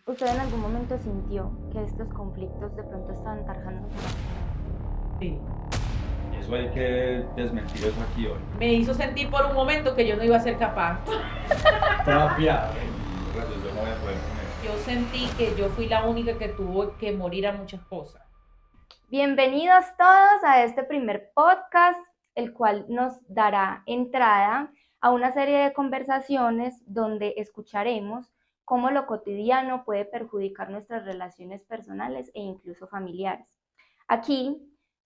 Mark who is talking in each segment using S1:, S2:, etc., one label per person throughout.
S1: ¿Usted en algún momento sintió que estos conflictos de pronto estaban tarjando?
S2: Sí.
S3: Eso hay que desmentir eso aquí hoy.
S2: Me hizo sentir por un momento que yo no iba a ser capaz.
S3: Terapia. Rayos, yo no voy a poder con eso.
S2: Yo sentí que yo fui la única que tuvo que morir a muchas cosas.
S1: Bienvenidos todos a este primer podcast, el cual nos dará entrada a una serie de conversaciones donde escucharemos cómo lo cotidiano puede perjudicar nuestras relaciones personales e incluso familiares. Aquí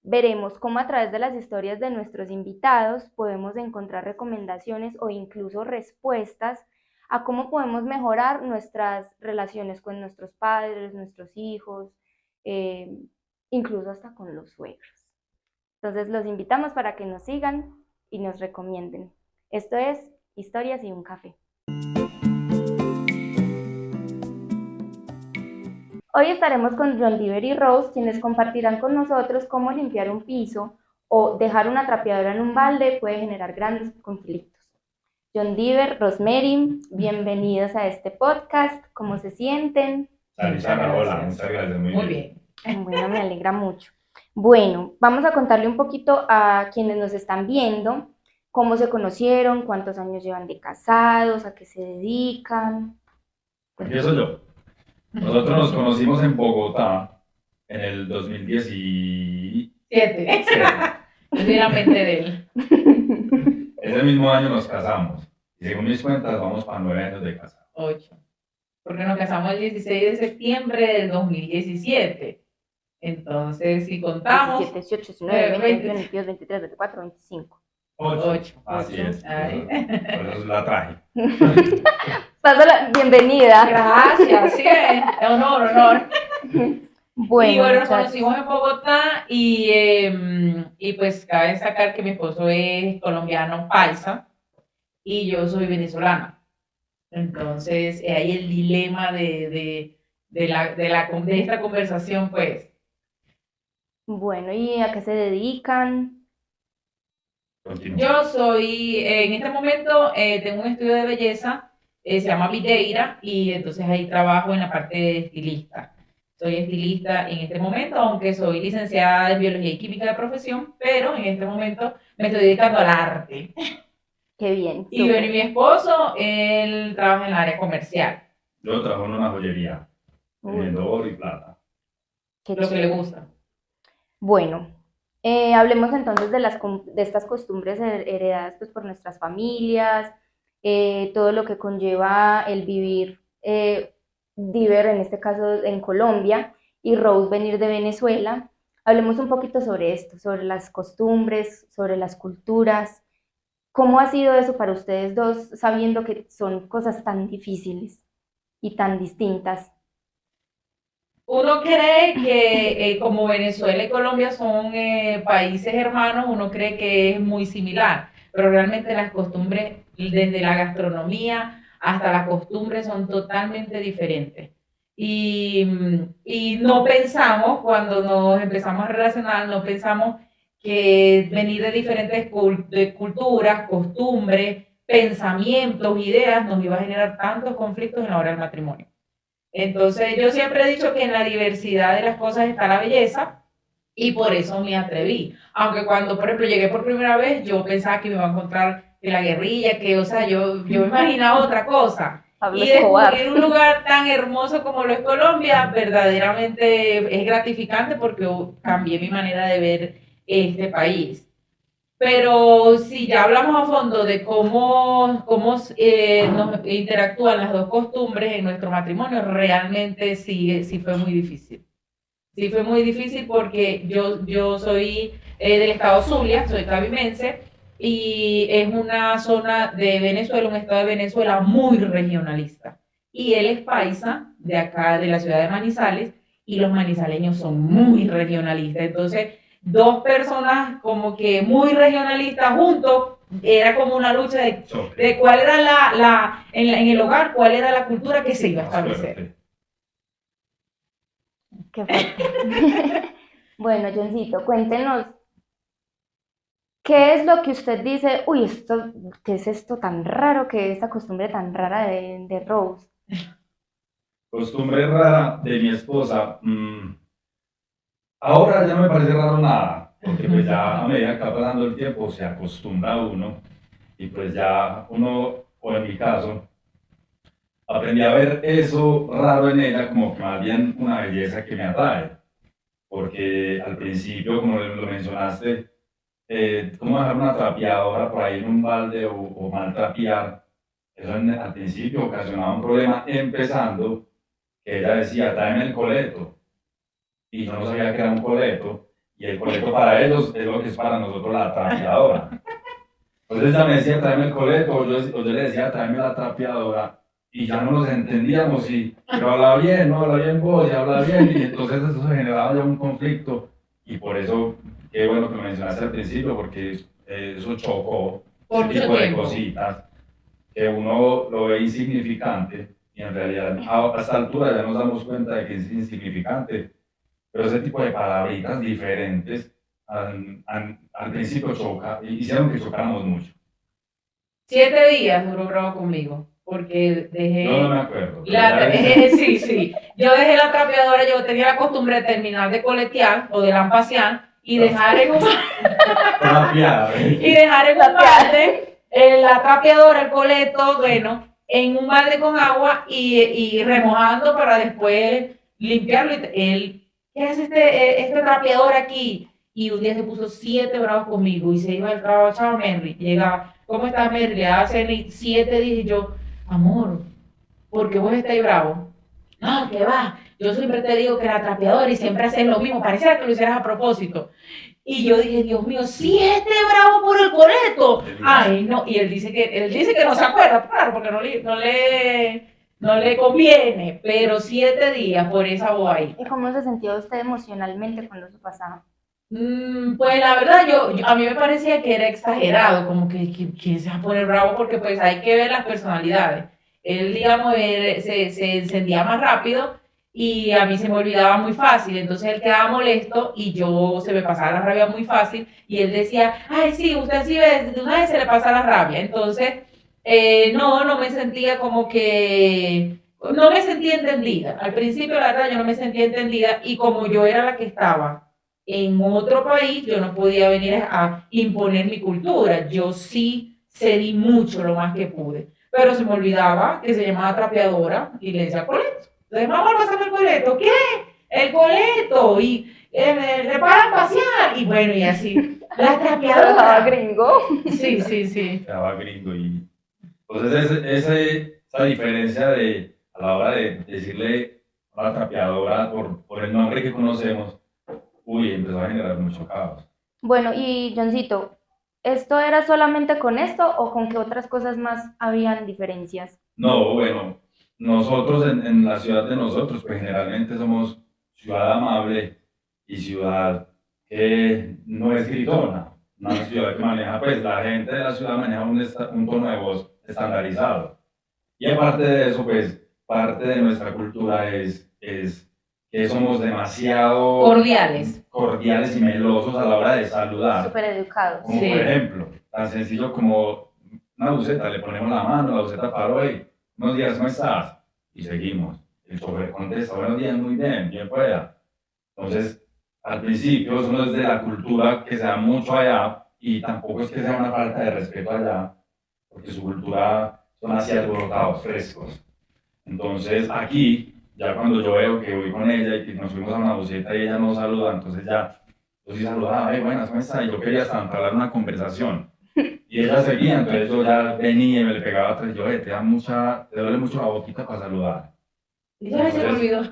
S1: veremos cómo a través de las historias de nuestros invitados podemos encontrar recomendaciones o incluso respuestas a cómo podemos mejorar nuestras relaciones con nuestros padres, nuestros hijos, incluso hasta con los suegros. Entonces los invitamos para que nos sigan y nos recomienden. Esto es Historias y un café. Hoy estaremos con John Diver y Rose, quienes compartirán con nosotros cómo limpiar un piso o dejar una trapeadora en un balde puede generar grandes conflictos. John Diver, Rosemary, bienvenidos a este podcast. ¿Cómo se sienten?
S3: Sarisana, hola, muchas gracias, muy bien.
S1: Bueno, me alegra mucho. Bueno, vamos a contarle un poquito a quienes nos están viendo cómo se conocieron, cuántos años llevan de casados, a qué se dedican.
S3: Empiezo yo. Nosotros nos conocimos en Bogotá en el 2017.
S2: Yo soy la mente de él.
S3: Ese mismo año nos casamos. Y según mis cuentas, vamos para 9 años de casado.
S2: 8. Porque nos casamos el 16 de septiembre del 2017. Entonces, si contamos...
S1: 17, 18, 19, 20, 21, 22, 23, 24, 25.
S3: 8. Así es. Por eso la traje.
S1: Bienvenida.
S2: Gracias, sí, honor.
S1: Bueno,
S2: nos conocimos en Bogotá y pues cabe destacar que mi esposo es colombiano paisa y yo soy venezolana. Entonces, ahí el dilema de esta conversación, pues.
S1: Bueno, ¿y a qué se dedican?
S3: Continúa.
S2: Yo soy, en este momento, tengo un estudio de belleza, se llama Videira, y entonces ahí trabajo en la parte de estilista. Soy estilista en este momento, aunque soy licenciada en Biología y Química de profesión, pero en este momento me estoy dedicando al arte.
S1: Qué bien.
S2: Y bueno, y mi esposo, él trabaja en el área comercial.
S3: Yo trabajo en una joyería, vendiendo oro y plata.
S2: Lo que le gusta.
S1: Bueno, hablemos entonces de estas costumbres heredadas pues, por nuestras familias, todo lo que conlleva el vivir Diver, en este caso en Colombia, y Rose venir de Venezuela. Hablemos un poquito sobre esto, sobre las costumbres, sobre las culturas. ¿Cómo ha sido eso para ustedes dos, sabiendo que son cosas tan difíciles y tan distintas?
S2: Uno cree que como Venezuela y Colombia son países hermanos, uno cree que es muy similar, pero realmente las costumbres, desde la gastronomía hasta las costumbres, son totalmente diferentes. Y no pensamos, cuando nos empezamos a relacionar, no pensamos que venir de diferentes culturas, costumbres, pensamientos, ideas, nos iba a generar tantos conflictos en la hora del matrimonio. Entonces, yo siempre he dicho que en la diversidad de las cosas está la belleza y por eso me atreví. Aunque cuando, por ejemplo, llegué por primera vez, yo pensaba que me iba a encontrar en la guerrilla, que, o sea, yo me imaginaba otra cosa.
S1: Pablo
S2: Y
S1: Escobar.
S2: descubrir un lugar tan hermoso como lo es Colombia, verdaderamente es gratificante porque cambié mi manera de ver este país. Pero si ya hablamos a fondo de cómo nos interactúan las dos costumbres en nuestro matrimonio, realmente sí fue muy difícil. Sí fue muy difícil porque yo soy del estado Zulia, soy cabimense, y es una zona de Venezuela, un estado de Venezuela muy regionalista. Y él es paisa, de acá, de la ciudad de Manizales, y los manizaleños son muy regionalistas. Entonces, dos personas como que muy regionalistas juntos, era como una lucha de cuál era en el hogar, cuál era la cultura que se iba a establecer.
S1: Qué fuerte. Bueno, Johncito, cuéntenos, ¿qué es lo que usted dice? Uy, ¿qué es esto tan raro? ¿Qué es esta costumbre tan rara de Rose?
S3: Costumbre rara de mi esposa. Ahora ya no me parece raro nada, porque pues ya a medida que va pasando el tiempo se acostumbra uno y pues ya uno, o en mi caso, aprendí a ver eso raro en ella como que más bien una belleza que me atrae, porque al principio, como lo mencionaste, cómo dejar una trapeadora por ahí en un balde o mal trapear, eso al principio ocasionaba un problema, empezando que ella decía, tráeme el coleto, y yo no sabía que era un coleto, y el coleto para ellos es lo que es para nosotros la trapeadora. Entonces ella me decía, tráeme el coleto, o yo le decía, tráeme la trapeadora, y ya no nos entendíamos, pero habla bien, no habla bien vos, y habla bien, y entonces eso se generaba ya un conflicto, y por eso, qué bueno que lo mencionaste al principio, porque eso chocó,
S2: Por
S3: ese
S2: mucho
S3: tipo de
S2: tiempo.
S3: cositas, que uno lo ve insignificante, y en realidad a esta altura ya nos damos cuenta de que es insignificante, pero ese tipo de palabritas diferentes al principio hicieron que chocáramos mucho.
S2: 7 días duró bravo conmigo, porque
S3: Yo no me
S2: dejé
S3: acuerdo.
S2: sí, yo dejé la trapeadora, yo tenía la costumbre de terminar de coletear o de lampasear y dejar en un balde la trapeadora, el coleto, bueno, en un balde con agua y remojando para después limpiarlo. Él, ¿qué hace este trapeador aquí? Y un día se puso 7 bravos conmigo y se iba al trabajo, chao Merry, llegaba, ¿cómo estás Merry? Le daba 7 días y yo, amor, ¿por qué vos estáis bravo? No, que va, yo siempre te digo que era trapeador y siempre haces lo mismo, parecía que lo hicieras a propósito. Y yo dije, Dios mío, 7 bravos por el coleto. Ay, no, y él dice que no se acuerda, claro, porque no le conviene, pero 7 días por esa voz ahí.
S1: ¿Y cómo se sintió usted emocionalmente cuando eso pasaba?
S2: Pues la verdad, a mí me parecía que era exagerado, como que se va a poner bravo porque pues hay que ver las personalidades. Él, digamos, se encendía más rápido y a mí se me olvidaba muy fácil, entonces él quedaba molesto y yo se me pasaba la rabia muy fácil y él decía, ay, sí, usted sí ve, de una vez se le pasa la rabia. Entonces, no me sentía como que, no me sentía entendida. Al principio, la verdad, yo no me sentía entendida y como yo era la que estaba en otro país, yo no podía venir a imponer mi cultura. Yo sí cedí mucho lo más que pude. Pero se me olvidaba que se llamaba trapeadora y le decía coleto. Entonces, mamá, pásame el coleto. ¿Qué? El coleto. Y le pagan pasear. Y bueno, y así. La trapeadora.
S1: ¿Estaba gringo?
S2: Sí.
S3: Estaba gringo y entonces esa diferencia a la hora de decirle a la trapeadora por el nombre que conocemos, empezó a generar mucho caos.
S1: Bueno, y Johncito, ¿esto era solamente con esto o con qué otras cosas más habían diferencias?
S3: No, bueno, nosotros en la ciudad de nosotros, pues generalmente somos ciudad amable y ciudad que no es gritona, una ciudad que maneja, pues la gente de la ciudad maneja un tono de voz estandarizado. Y aparte de eso, pues parte de nuestra cultura es que somos demasiado cordiales y melosos a la hora de saludar.
S1: Súper educados.
S3: Como
S2: Sí.
S3: por ejemplo, tan sencillo como una buceta, le ponemos la mano, la buceta paró y buenos días, ¿cómo estás? Y seguimos. El chofer contesta, buenos días, muy bien, bien pueda. Entonces, al principio, eso no es de la cultura que se da mucho allá y tampoco es que sea una falta de respeto allá, porque su cultura son así alborotados, frescos. Entonces, aquí, ya cuando yo veo que voy con ella y que nos fuimos a una buceta y ella nos saluda, entonces ya, yo sí saludaba, ay, buenas, ¿cómo está? Y yo quería hasta entablar una conversación. Y ella seguía, entonces yo ya venía y me le pegaba atrás, yo, te duele mucho la boquita para saludar.
S2: Y ya se me olvidó.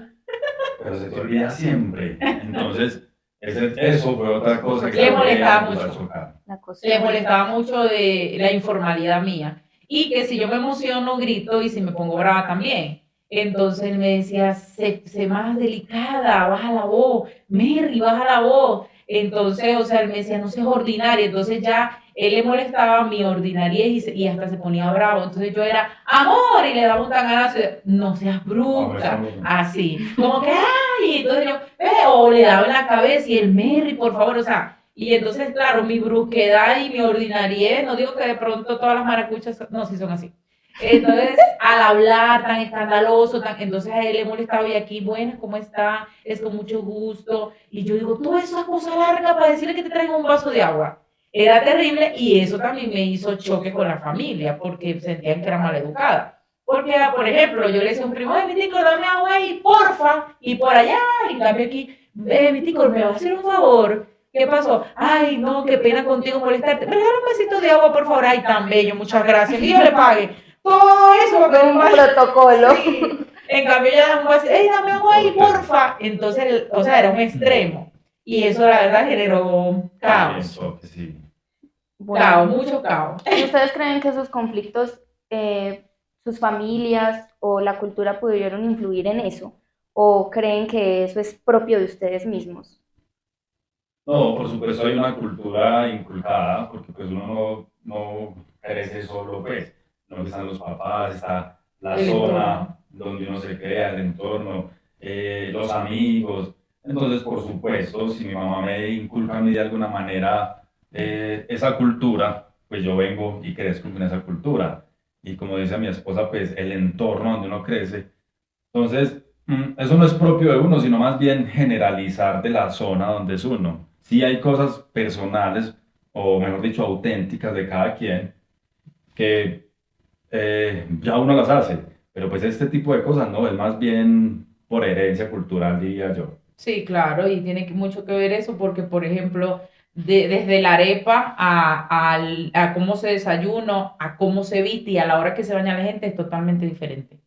S3: Pero se te olvida siempre. Entonces, eso fue otra cosa que
S2: Le molestaba
S3: empezó a
S2: mucho.
S3: chocar.
S2: Le molestaba mucho de la informalidad mía. Y que si yo me emociono, grito y si me pongo brava también. Entonces él me decía, sé más delicada, baja la voz, Merry, baja la voz. Entonces, o sea, él me decía, no seas ordinaria. Entonces ya él le molestaba mi ordinariedad y hasta se ponía bravo. Entonces yo era, amor, y le daba un tanganazo, no seas bruta, así. Como que, ay, entonces yo, o le daba en la cabeza y el Merry, por favor, o sea. Y entonces, claro, mi brusquedad y mi ordinariedad, no digo que de pronto todas las maracuchas, no, sí son así. Entonces, al hablar tan escandaloso, entonces a él le molestaba y aquí, buenas, ¿cómo está? Es con mucho gusto. Y yo digo, toda esa cosa larga para decirle que te traiga un vaso de agua. Era terrible y eso también me hizo choque con la familia porque sentían que era maleducada. Porque, por ejemplo, yo le decía a un primo, mi tico, dame agua ahí, porfa, y por allá, en cambio aquí, mi tico, ¿me va a hacer un favor? ¿Qué pasó? Ay, no, qué pena contigo molestarte. Me regala un vasito de agua, por favor. Ay, tan bello, muchas gracias. Y yo le pague. Todo eso va a
S1: Un
S2: un
S1: protocolo.
S2: sí. En cambio, ella da un vasito, ¡ey, dame agua ahí, porfa! Entonces, o sea, era un extremo. Y eso, la verdad, generó caos.
S3: Sí.
S1: Bueno,
S2: Caos, mucho caos.
S1: ¿y ustedes creen que esos conflictos, sus familias o la cultura pudieron influir en eso? ¿O creen que eso es propio de ustedes mismos?
S3: No, por supuesto hay una cultura inculcada, porque pues uno no crece solo, pues, no están los papás, está la
S2: El
S3: zona
S2: entorno.
S3: donde uno se crea, el entorno, los amigos. Entonces, por supuesto, si mi mamá me inculca a mí de alguna manera esa cultura, pues yo vengo y crezco con esa cultura. Y como dice mi esposa, pues el entorno donde uno crece. Entonces, eso no es propio de uno, sino más bien generalizar de la zona donde es uno. Sí hay cosas personales, o mejor dicho, auténticas de cada quien, que ya uno las hace, pero pues este tipo de cosas no, es más bien por herencia cultural, diría yo.
S2: Sí, claro, y tiene mucho que ver eso porque, por ejemplo, desde la arepa a cómo se desayuna, a cómo se viste y a la hora que se baña la gente es totalmente diferente.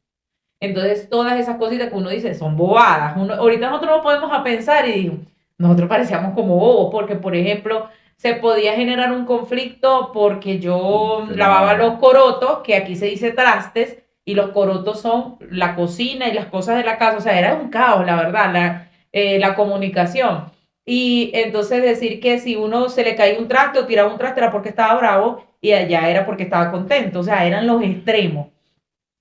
S2: Entonces, todas esas cositas que uno dice son bobadas. Ahorita nosotros nos podemos a pensar y digo, nosotros parecíamos como bobos porque, por ejemplo, se podía generar un conflicto porque yo lavaba los corotos, que aquí se dice trastes, y los corotos son la cocina y las cosas de la casa. O sea, era un caos, la verdad, la comunicación. Y entonces decir que si uno se le caía un traste o tiraba un traste era porque estaba bravo y allá era porque estaba contento. O sea, eran los extremos.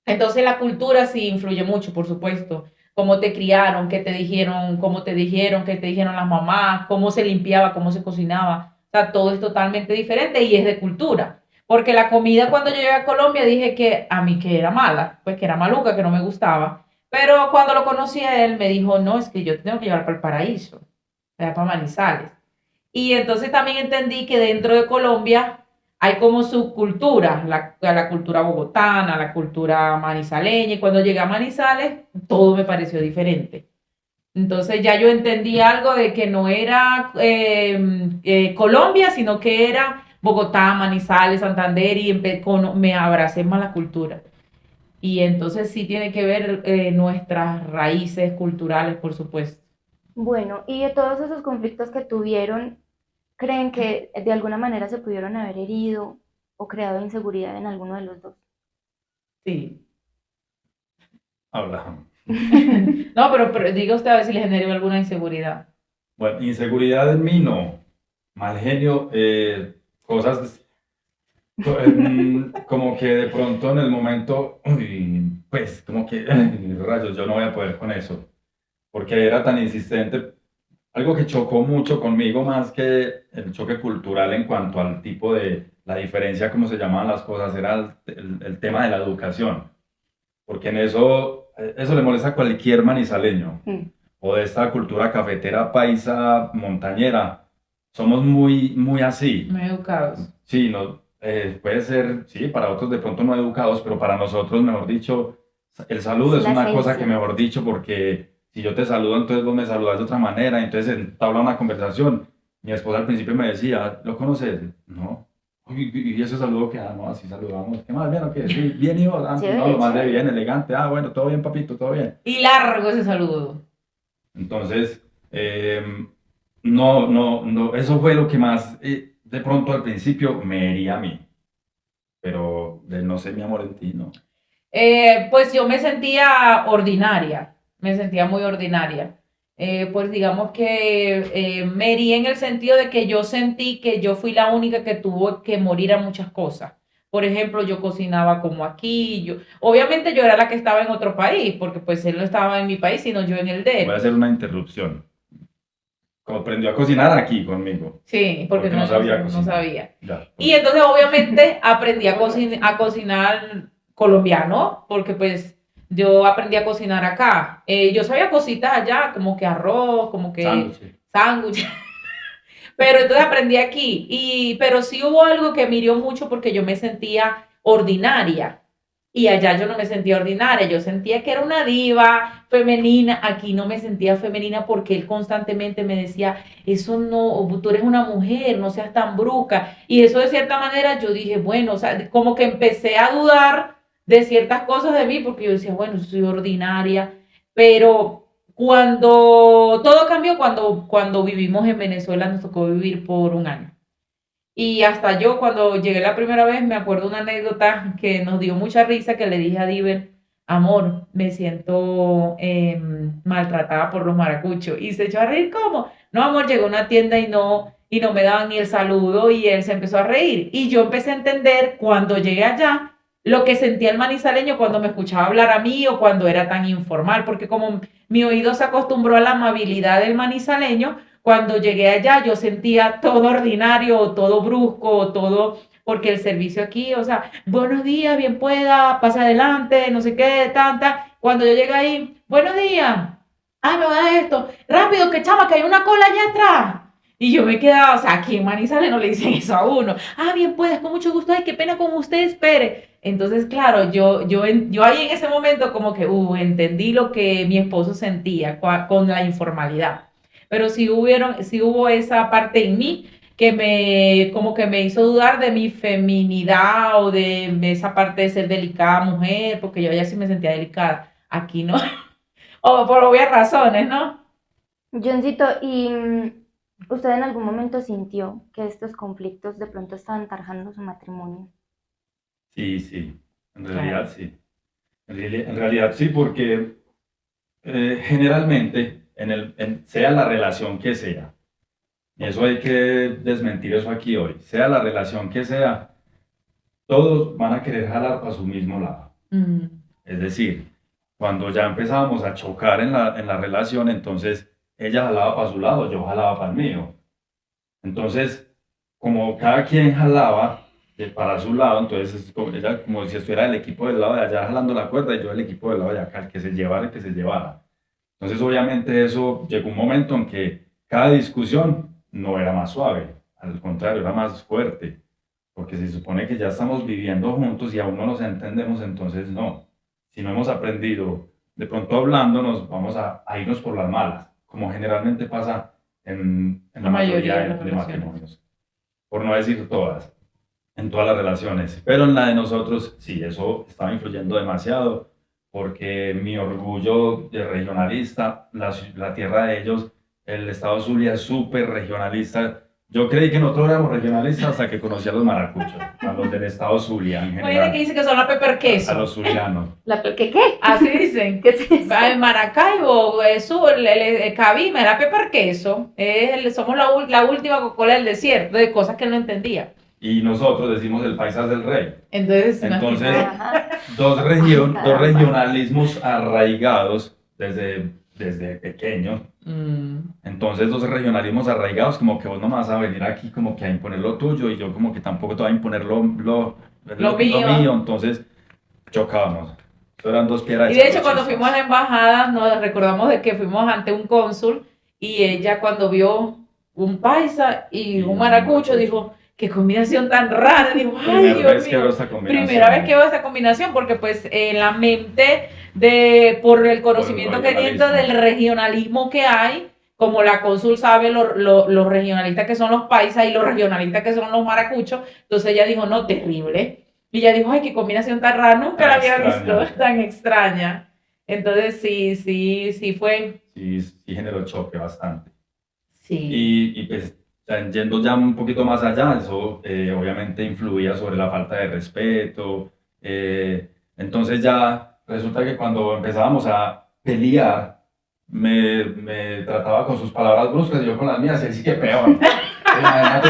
S2: Entonces la cultura sí influye mucho, por supuesto. Cómo te criaron, qué te dijeron, cómo te dijeron, qué te dijeron las mamás, cómo se limpiaba, cómo se cocinaba. O sea, todo es totalmente diferente y es de cultura. Porque la comida cuando yo llegué a Colombia dije que a mí que era mala, pues que era maluca, que no me gustaba. Pero cuando lo conocí a él me dijo, no, es que yo te tengo que llevar para el paraíso, para Manizales. Y entonces también entendí que dentro de Colombia hay como subculturas, la cultura bogotana, la cultura manizaleña, y cuando llegué a Manizales, todo me pareció diferente. Entonces ya yo entendí algo de que no era Colombia, sino que era Bogotá, Manizales, Santander, y me abracé más la cultura. Y entonces sí tiene que ver nuestras raíces culturales, por supuesto.
S1: Bueno, y de todos esos conflictos que tuvieron, ¿creen que de alguna manera se pudieron haber herido o creado inseguridad en alguno de los dos?
S2: Sí.
S3: Habla.
S2: No, pero diga usted a ver si le generó alguna inseguridad.
S3: Bueno, inseguridad en mí no. Mal genio, cosas como que de pronto en el momento, uy, pues como que, rayos, yo no voy a poder con eso, porque era tan insistente, algo que chocó mucho conmigo más que el choque cultural en cuanto al tipo de, la diferencia, como se llamaban las cosas, era el tema de la educación, porque en eso le molesta a cualquier manizaleño, o de esta cultura cafetera, paisa, montañera, somos muy así.
S2: Muy educados.
S3: Sí, no, puede ser, sí, para otros de pronto no educados, pero para nosotros, mejor dicho, el saludo
S1: Es
S3: es
S1: la
S3: una cosa
S1: esencia.
S3: que, mejor dicho, porque si yo te saludo, entonces vos me saludas de otra manera, entonces entabla una conversación. Mi esposa al principio me decía, ¿lo conoces? No. Uy, y ese saludo que, no, así saludamos. ¿Qué más? ¿Bien o qué? Sí, bien y vos. Ah,
S1: Chévere,
S3: no, lo más de
S1: chévere.
S3: bien, elegante. Ah, bueno, todo bien, papito, todo bien.
S2: Y largo ese saludo.
S3: Entonces, no, eso fue lo que más, de pronto al principio me hería a mí, pero de no sé mi amor en ti, ¿no?
S2: Pues yo me sentía ordinaria, me sentía muy ordinaria. Pues digamos que me herí en el sentido de que yo sentí que yo fui la única que tuvo que morir a muchas cosas. Por ejemplo, yo cocinaba como aquí, obviamente yo era la que estaba en otro país, porque pues él no estaba en mi país, sino yo en el de
S3: Voy a
S2: él.
S3: hacer una interrupción. Como aprendió a cocinar aquí conmigo,
S2: Sí, porque
S3: no sabía
S2: no
S3: cocinar.
S2: sabía.
S3: Ya,
S2: Y entonces obviamente aprendí a cocinar colombiano, porque pues yo aprendí a cocinar acá. Yo sabía cositas allá, como que arroz, como que sándwich. Pero entonces aprendí aquí. Pero sí hubo algo que me hirió mucho porque yo me sentía ordinaria. Y allá yo no me sentía ordinaria, yo sentía que era una diva femenina. Aquí no me sentía femenina porque él constantemente me decía, eso no, tú eres una mujer, no seas tan brusca. Y eso de cierta manera yo dije, bueno, o sea, como que empecé a dudar de ciertas cosas de mí porque yo decía, bueno, soy ordinaria. Pero cuando todo cambió, cuando vivimos en Venezuela, nos tocó vivir por un año. Y hasta yo cuando llegué la primera vez me acuerdo una anécdota que nos dio mucha risa, que le dije a Diver, amor, me siento maltratada por los maracuchos. Y se echó a reír, ¿cómo? No, amor, llegó a una tienda y no me daban ni el saludo y él se empezó a reír. Y yo empecé a entender cuando llegué allá lo que sentía el manizaleño cuando me escuchaba hablar a mí o cuando era tan informal, porque como mi oído se acostumbró a la amabilidad del manizaleño, cuando llegué allá yo sentía todo ordinario, todo brusco, todo, porque el servicio aquí, o sea, buenos días, bien pueda, pasa adelante, no sé qué, tanta. Cuando yo llegué ahí, buenos días, me va a dar esto, rápido, que chama, que hay una cola allá atrás. Y yo me quedaba, o sea, aquí en Manizales no le dicen eso a uno. Bien puedes, con mucho gusto, ay, qué pena con usted, espere. Entonces, claro, yo ahí en ese momento como que entendí lo que mi esposo sentía con la informalidad. Pero sí hubo esa parte en mí que como que me hizo dudar de mi feminidad o de esa parte de ser delicada mujer, porque yo ya sí me sentía delicada. Aquí no, o por obvias razones, ¿no?
S1: Johncito, ¿y usted en algún momento sintió que estos conflictos de pronto estaban tarjando su matrimonio?
S3: Sí, en realidad sí. En realidad sí, porque generalmente, sea la relación que sea, y eso hay que desmentir eso aquí hoy, sea la relación que sea, todos van a querer jalar para su mismo lado. Es decir, cuando ya empezábamos a chocar en la relación, entonces ella jalaba para su lado, yo jalaba para el mío. Entonces, como cada quien jalaba para su lado, entonces ella como si estuviera el equipo del lado de allá jalando la cuerda y yo el equipo del lado de acá, el que se llevara, el que se llevara. Entonces, obviamente, eso llegó un momento en que cada discusión no era más suave, al contrario, era más fuerte, porque se supone que ya estamos viviendo juntos y aún no nos entendemos, entonces no. Si no hemos aprendido, de pronto hablándonos, vamos a irnos por las malas, como generalmente pasa en la mayoría de matrimonios, por no decir todas, en todas las relaciones. Pero en la de nosotros, sí, eso estaba influyendo demasiado, porque mi orgullo de regionalista, la tierra de ellos, el estado Zulia es súper regionalista. Yo creí que nosotros éramos regionalistas hasta que conocí a los maracuchos, a los del estado Zulia en general.
S2: Oye, que dice que son la pepper queso.
S3: A los zulianos.
S1: ¿Qué?
S2: Así dicen.
S1: ¿Qué es eso?
S2: En Maracaibo, el Cabima, la pepper queso. Somos la última Coca-Cola del desierto, de cosas que no entendía.
S3: Y nosotros decimos el paisas del rey.
S2: Entonces
S3: dos regionalismos arraigados desde pequeño. Entonces, dos regionalismos arraigados, como que vos no me vas a venir aquí como que a imponer lo tuyo y yo como que tampoco te voy a imponer lo mío. Entonces, chocábamos. Eso eran dos piedras.
S2: Y de hecho, cuando fuimos a la embajada, nos recordamos de que fuimos ante un cónsul y ella cuando vio un paisa y un maracucho dijo, qué combinación tan rara. Digo, ay, Dios mío, primera vez que veo esta combinación, porque pues en la mente por el conocimiento que tiene del regionalismo que hay, como la cónsul sabe los regionalistas que son los paisas y los regionalistas que son los maracuchos, entonces ella dijo, no, terrible. Y ella dijo, ay, qué combinación tan rara, nunca la había visto, tan extraña. Entonces sí fue.
S3: Sí generó choque bastante.
S2: Sí.
S3: Y pues yendo ya un poquito más allá, eso obviamente influía sobre la falta de respeto. Entonces ya resulta que cuando empezábamos a pelear, me trataba con sus palabras bruscas y yo con las mías, y él sí que peor. Imagínate,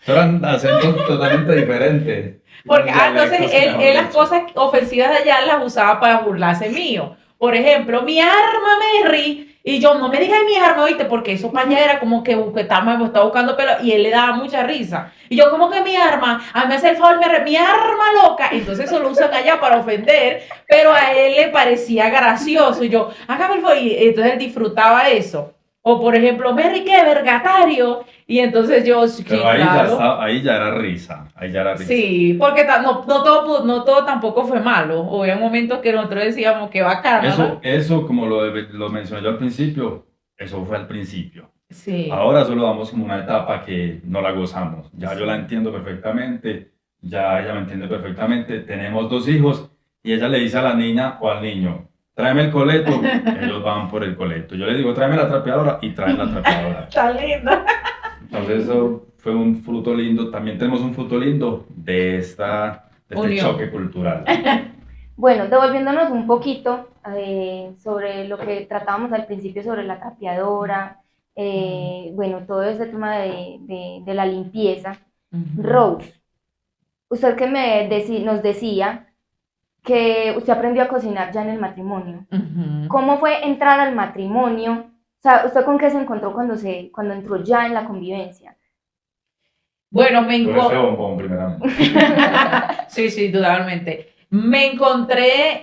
S3: eran acentos totalmente diferentes.
S2: Porque entonces él las cosas ofensivas de allá las usaba para burlarse mío. Por ejemplo, mi arma Merry Y yo, no me digas mi arma, ¿oíste? Porque eso para allá era como que estaba buscando pelo y él le daba mucha risa. Y yo, como que mi arma, a mí me hace el favor, mi arma loca. Entonces eso lo usan allá para ofender, pero a él le parecía gracioso. Y yo, hágame el favor. Y entonces él disfrutaba eso. O por ejemplo, Merry, ¿qué? Vergatario. Y entonces yo, sí,
S3: Pero ahí,
S2: claro.
S3: ahí ya era risa, ahí ya era risa.
S2: Sí, porque no todo tampoco fue malo. Hubo momentos que nosotros decíamos que bacana, ¿no?
S3: Eso como lo mencioné yo al principio, eso fue al principio.
S2: Sí.
S3: Ahora solo damos como una etapa que no la gozamos. Ya yo la entiendo perfectamente, ya ella me entiende perfectamente. Tenemos 2 hijos y ella le dice a la niña o al niño, tráeme el coleto, ellos van por el coleto. Yo le digo, tráeme la trapeadora y traen la trapeadora.
S2: Está linda.
S3: Entonces eso fue un fruto lindo. También tenemos un fruto lindo de este choque cultural.
S1: Bueno, devolviéndonos un poquito sobre lo que tratábamos al principio sobre la trapeadora, bueno, todo ese tema de la limpieza. Rose, usted que nos decía que usted aprendió a cocinar ya en el matrimonio. ¿Cómo fue entrar al matrimonio? O sea, ¿usted con qué se encontró cuando entró ya en la convivencia?
S2: Bueno,
S3: Con ese bombón, primeramente.
S2: Sí, indudablemente. Me encontré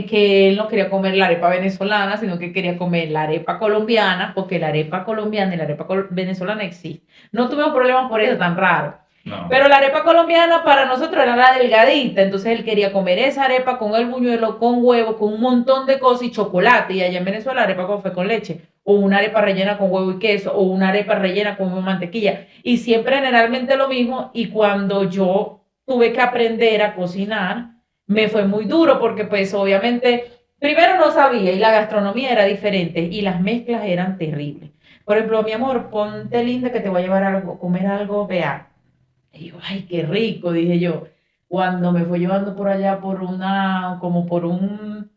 S2: que él no quería comer la arepa venezolana, sino que quería comer la arepa colombiana, porque la arepa colombiana y la arepa venezolana existen. No tuvimos problemas por eso tan raro.
S3: No.
S2: Pero la arepa colombiana para nosotros era la delgadita, entonces él quería comer esa arepa con el buñuelo, con huevo, con un montón de cosas y chocolate. Y allá en Venezuela la arepa fue con leche, o una arepa rellena con huevo y queso, o una arepa rellena con mantequilla. Y siempre generalmente lo mismo. Y cuando yo tuve que aprender a cocinar, me fue muy duro porque pues obviamente primero no sabía y la gastronomía era diferente y las mezclas eran terribles. Por ejemplo, mi amor, ponte linda que te voy a llevar algo, comer algo, vea. Y yo, ay, qué rico, dije yo. Cuando me fue llevando por allá como por un...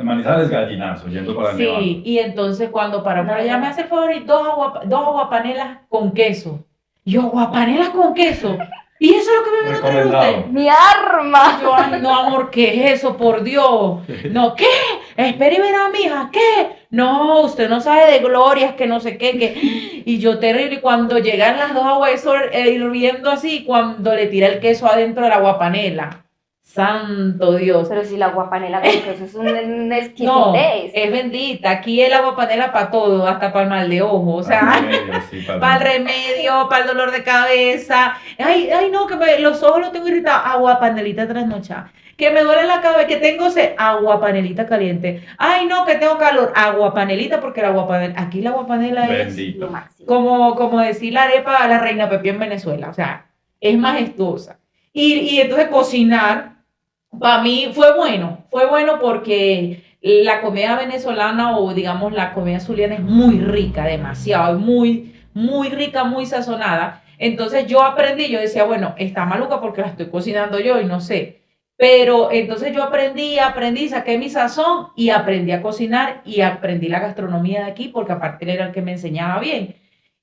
S3: Manizales Gallinazo, yendo para el Nevado.
S2: Sí, y entonces cuando paró por allá me hace el favor y dos aguapanelas con queso. Y yo, aguapanelas con queso. ¿Y eso es lo que me van a traer usted?
S1: ¡Mi arma!
S2: Y yo, ay, no, amor, ¿qué es eso? Por Dios. No, ¿qué? Espera y verá, mija, ¿qué? No, usted no sabe de glorias, que no sé qué, que... Y yo terrible, y cuando llegan las dos aguas hirviendo así, cuando le tira el queso adentro de la aguapanela. Santo Dios.
S1: Pero si la aguapanela con queso es una exquisitez.
S2: No, es bendita. Aquí el aguapanela para todo, hasta para el mal de ojo. O sea, para el remedio, para el dolor de cabeza. Ay, no, que los ojos los tengo irritados. Aguapanelita trasnochada. Que me duele la cabeza, que tengo sed. Aguapanelita caliente. Ay, no, que tengo calor. Aguapanelita, porque la aguapanela, aquí la aguapanela es
S1: lo máximo.
S2: Como decir la arepa a la reina Pepi en Venezuela. O sea, es majestuosa. Y entonces cocinar. Para mí fue bueno porque la comida venezolana o digamos la comida zuliana es muy rica, demasiado, muy rica, muy sazonada. Entonces yo aprendí, yo decía, bueno, está maluca porque la estoy cocinando yo y no sé. Pero entonces yo aprendí, saqué mi sazón y aprendí a cocinar y aprendí la gastronomía de aquí porque aparte él era el que me enseñaba bien.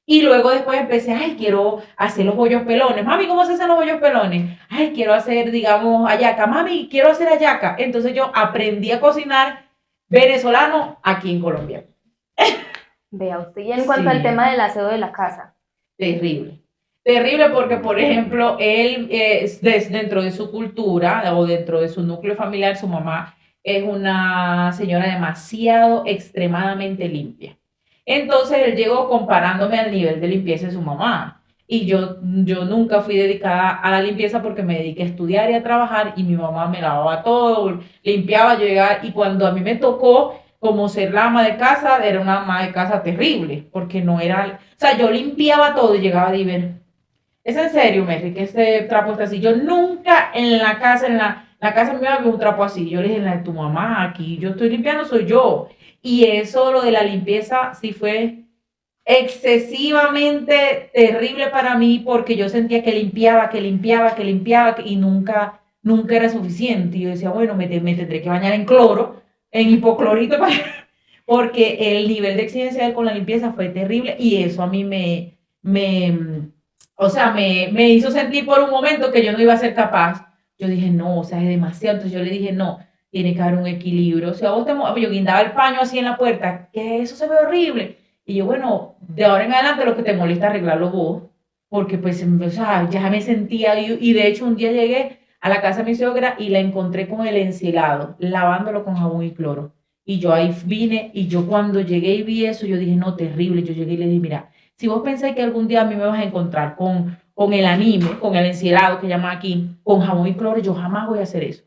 S2: Y luego después empecé, ay, quiero hacer los bollos pelones. Mami, ¿cómo se hacen los bollos pelones? Ay, quiero hacer, digamos, hallaca. Mami, quiero hacer hallaca. Entonces yo aprendí a cocinar venezolano aquí en Colombia.
S1: Vea usted, y en cuanto al tema del aseo de la casa.
S2: Terrible. Terrible porque, por ejemplo, él, dentro de su cultura o dentro de su núcleo familiar, su mamá es una señora demasiado, extremadamente limpia. Entonces él llegó comparándome al nivel de limpieza de su mamá. Y yo nunca fui dedicada a la limpieza porque me dediqué a estudiar y a trabajar y mi mamá me lavaba todo, limpiaba, yo llegaba. Y cuando a mí me tocó como ser la ama de casa, era una ama de casa terrible porque no era... O sea, yo limpiaba todo y llegaba a ver. Es en serio, Merry, que este trapo está así. Yo nunca en la casa, la casa mía había un trapo así. Yo le dije, la de tu mamá, aquí yo estoy limpiando, soy yo. Y eso, lo de la limpieza, sí fue excesivamente terrible para mí porque yo sentía que limpiaba y nunca era suficiente. Y yo decía, bueno, me tendré que bañar en cloro, en hipoclorito, porque el nivel de exigencia con la limpieza fue terrible y eso a mí me hizo sentir por un momento que yo no iba a ser capaz. Yo dije, no, o sea, es demasiado. Entonces yo le dije, no, tiene que haber un equilibrio. Si a vos yo guindaba el paño así en la puerta, que eso se ve horrible. Y yo, bueno, de ahora en adelante lo que te molesta arreglarlo vos, porque pues, o sea, ya me sentía, y de hecho un día llegué a la casa de mi suegra y la encontré con el encelado, lavándolo con jabón y cloro. Y yo ahí vine, y yo cuando llegué y vi eso, yo dije, no, terrible. Yo llegué y le dije, mira, si vos pensáis que algún día a mí me vas a encontrar con el anime, con el encelado que llaman aquí, con jabón y cloro, yo jamás voy a hacer eso.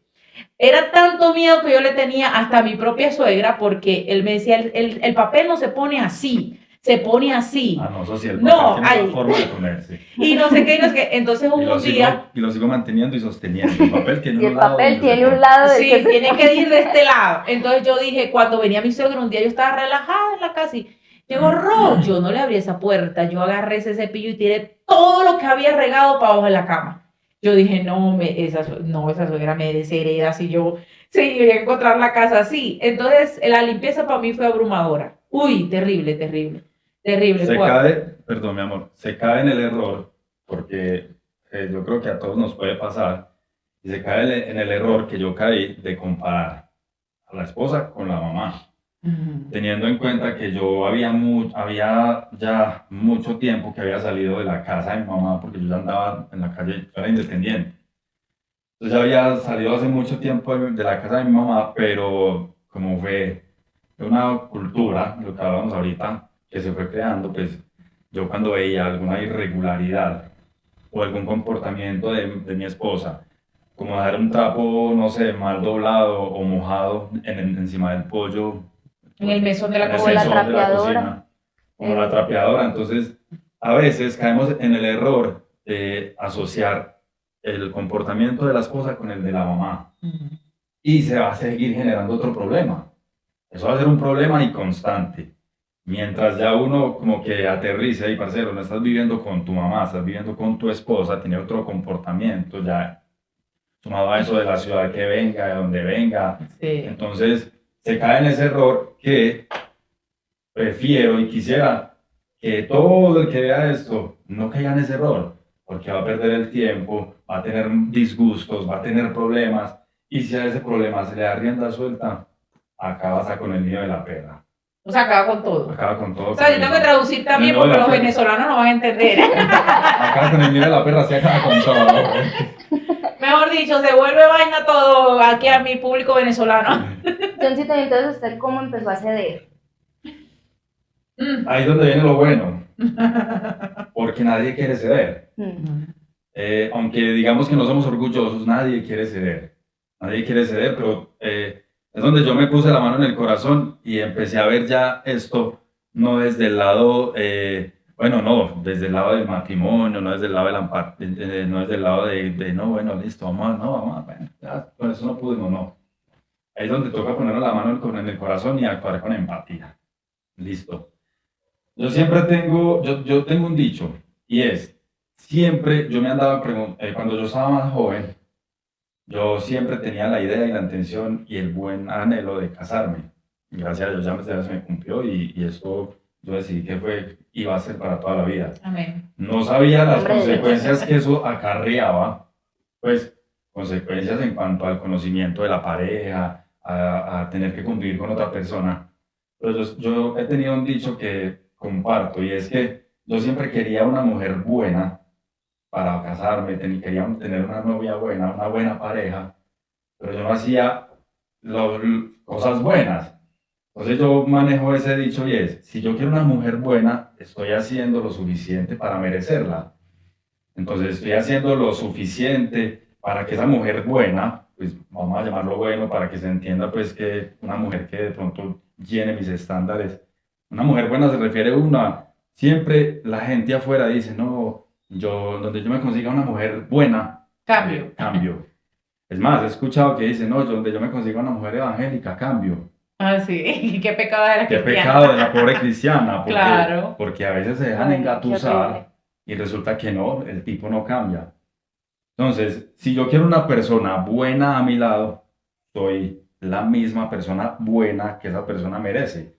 S2: Era tanto miedo que yo le tenía hasta a mi propia suegra, porque él me decía, el papel no se pone así, se pone así.
S3: Ah, no, eso sí, el papel
S2: No,
S3: tiene
S2: ay.
S3: una forma de ponerse.
S2: Y no sé qué, y no sé qué. Entonces hubo un día...
S3: Y lo sigo manteniendo y sosteniendo. El papel tiene
S1: Si
S3: un
S1: el
S3: lado.
S1: papel
S3: donde se
S1: tiene un
S3: pone.
S1: lado de
S2: Sí,
S1: que
S2: tiene que ir de este lado. Entonces yo dije, cuando venía mi suegro, un día yo estaba relajada en la casa y llegó Ro, yo no le abrí esa puerta, yo agarré ese cepillo y tiré todo lo que había regado para abajo de la cama. Yo dije, no, esa suegra me deshereda si yo voy a encontrar la casa así. Entonces la limpieza para mí fue abrumadora. Uy, terrible, terrible, terrible.
S3: Se cae, perdón, mi amor, se cae en el error, porque yo creo que a todos nos puede pasar, y se cae en el error que yo caí de comparar a la esposa con la mamá, teniendo en cuenta que yo había ya mucho tiempo que había salido de la casa de mi mamá, porque yo ya andaba en la calle, yo era independiente. Entonces ya había salido hace mucho tiempo de la casa de mi mamá, pero como fue una cultura, lo que hablábamos ahorita, que se fue creando, pues yo cuando veía alguna irregularidad o algún comportamiento de mi esposa, como dejar un trapo, no sé, mal doblado o mojado encima del pollo,
S2: En el mesón de la
S3: en el
S2: cocina.
S3: mesón de la cocina, como la trapeadora. Entonces, a veces caemos en el error de asociar el comportamiento de la esposa con el de la mamá. Y se va a seguir generando otro problema. Eso va a ser un problema y constante. Mientras ya uno como que aterriza y, parcero, no estás viviendo con tu mamá, estás viviendo con tu esposa, tiene otro comportamiento ya, sumado a eso de la ciudad que venga, de donde venga.
S2: Sí.
S3: Entonces, se cae en ese error que prefiero y quisiera que todo el que vea esto no caiga en ese error, porque va a perder el tiempo, va a tener disgustos, va a tener problemas, y si a ese problema se le da rienda suelta, acabas con el nido de la pera.
S2: O sea, acaba con todo.
S3: Acaba con todo.
S2: O sea, yo tengo que traducir también porque los venezolanos no van a entender.
S3: Acaba con el nido de la perra, se acaba con todo.
S2: Mejor dicho, se vuelve vaina todo aquí a mi público venezolano.
S1: Johncito, ¿y entonces usted cómo empezó a ceder?
S3: Ahí es donde viene lo bueno, porque nadie quiere ceder. Aunque digamos que no somos orgullosos, nadie quiere ceder. Nadie quiere ceder, pero es donde yo me puse la mano en el corazón y empecé a ver ya esto, no desde el lado, bueno, no, desde el lado del matrimonio, no desde el lado de la no desde el lado de no, bueno, listo, vamos, bueno, ya, con eso no pudimos, no. Ahí es donde toca poner la mano en el corazón y actuar con empatía. Listo. Yo siempre yo tengo un dicho, y es, siempre yo me andaba preguntando, cuando yo estaba más joven, yo siempre tenía la idea y la intención y el buen anhelo de casarme. Gracias a Dios ya se me cumplió y esto yo decidí que iba a ser para toda la vida.
S2: Amén.
S3: No sabía las consecuencias que eso acarreaba, pues consecuencias en cuanto al conocimiento de la pareja, a tener que convivir con otra persona. Pero yo he tenido un dicho que comparto, y es que yo siempre quería una mujer buena para casarme, quería tener una novia buena, una buena pareja, pero yo no hacía cosas buenas. Entonces yo manejo ese dicho y es, si yo quiero una mujer buena, estoy haciendo lo suficiente para merecerla. Entonces estoy haciendo lo suficiente para que esa mujer buena, pues vamos a llamarlo bueno para que se entienda pues que una mujer que de pronto llene mis estándares. Una mujer buena se refiere a una, siempre la gente afuera dice, no, donde yo me consiga una mujer buena, cambio. Es más, he escuchado que dicen, no, donde yo me consiga una mujer evangélica, cambio.
S2: Ah, sí, qué pecado de la
S3: Qué
S2: cristiana.
S3: pecado de la pobre cristiana, porque,
S2: Claro.
S3: porque a veces se dejan engatusar y resulta que no, el tipo no cambia. Entonces, si yo quiero una persona buena a mi lado, soy la misma persona buena que esa persona merece.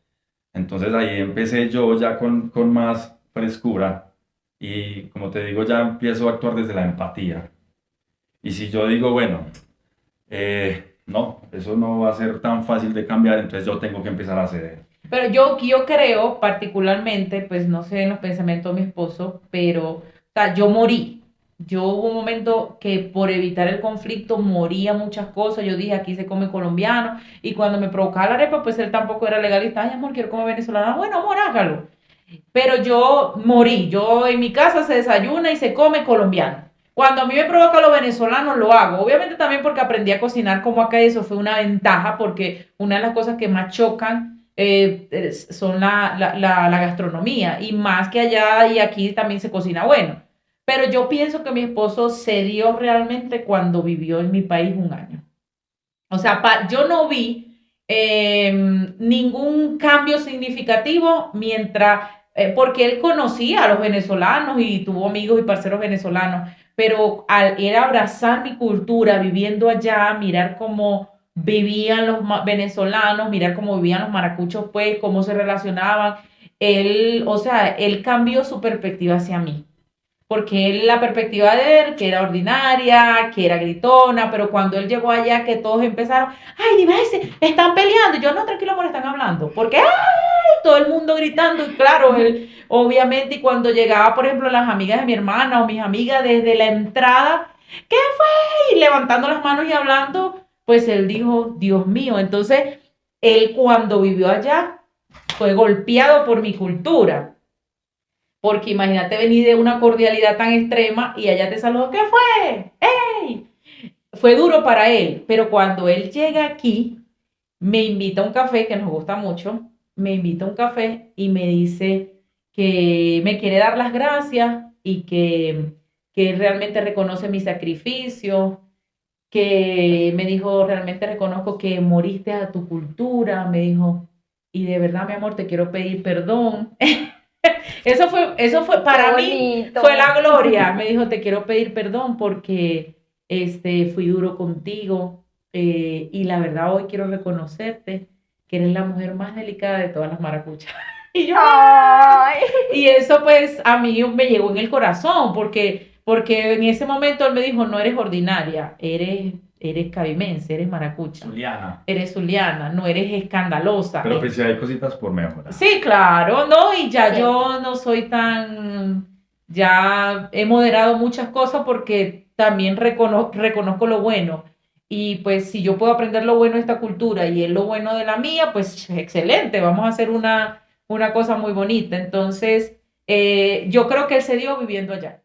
S3: Entonces ahí empecé yo ya con más frescura y como te digo, ya empiezo a actuar desde la empatía. Y si yo digo, bueno, no, eso no va a ser tan fácil de cambiar, entonces yo tengo que empezar a ceder.
S2: Pero yo creo particularmente, pues no sé en los pensamientos de mi esposo, pero o sea, yo morí. Yo hubo un momento que por evitar el conflicto moría muchas cosas. Yo dije, aquí se come colombiano. Y cuando me provocaba la arepa, pues él tampoco era legalista. Ay, amor, quiero comer venezolana. Bueno, amor, hágalo. Pero yo morí. Yo en mi casa se desayuna y se come colombiano. Cuando a mí me provoca lo venezolano, lo hago. Obviamente también porque aprendí a cocinar como acá, eso fue una ventaja, porque una de las cosas que más chocan son la gastronomía. Y más que allá y aquí también se cocina bueno. Pero yo pienso que mi esposo se dio realmente cuando vivió en mi país un año. O sea, yo no vi ningún cambio significativo mientras, porque él conocía a los venezolanos y tuvo amigos y parceros venezolanos, pero al él abrazar mi cultura, viviendo allá, mirar cómo vivían los venezolanos, mirar cómo vivían los maracuchos, pues, cómo se relacionaban, él, o sea, él cambió su perspectiva hacia mí porque él, la perspectiva de él, que era ordinaria, que era gritona, pero cuando él llegó allá, que todos empezaron, ay, dime, están peleando, y yo, no, tranquilo, amor, están hablando, porque, ay, todo el mundo gritando, y claro, él, obviamente, y cuando llegaba, por ejemplo, las amigas de mi hermana o mis amigas desde la entrada, ¿qué fue? Y levantando las manos y hablando, pues él dijo, Dios mío, entonces, él cuando vivió allá, fue golpeado por mi cultura, porque imagínate venir de una cordialidad tan extrema y allá te saludó, ¿qué fue? ¡Ey! Fue duro para él, pero cuando él llega aquí, me invita a un café que nos gusta mucho, me invita a un café y me dice que me quiere dar las gracias y que él realmente reconoce mi sacrificio, que me dijo, realmente reconozco que moriste a tu cultura, me dijo, y de verdad, mi amor, te quiero pedir perdón. Eso fue,
S1: Qué
S2: para mí,
S1: bonito.
S2: fue la gloria. Me dijo, te quiero pedir perdón porque fui duro contigo y la verdad hoy quiero reconocerte que eres la mujer más delicada de todas las maracuchas. Y yo,
S1: Ay.
S2: y eso pues a mí me llegó en el corazón porque en ese momento él me dijo, no eres ordinaria, eres cabimense, eres maracucha.
S3: Juliana.
S2: Eres zuliana, no eres escandalosa.
S3: Pero pues sí hay cositas por mejorar.
S2: Sí, claro, ¿no? Y ya
S1: Sí.
S2: yo no soy tan, ya he moderado muchas cosas porque también reconozco lo bueno. Y pues si yo puedo aprender lo bueno de esta cultura y él lo bueno de la mía, pues excelente, vamos a hacer una cosa muy bonita. Entonces, yo creo que él se dio viviendo allá.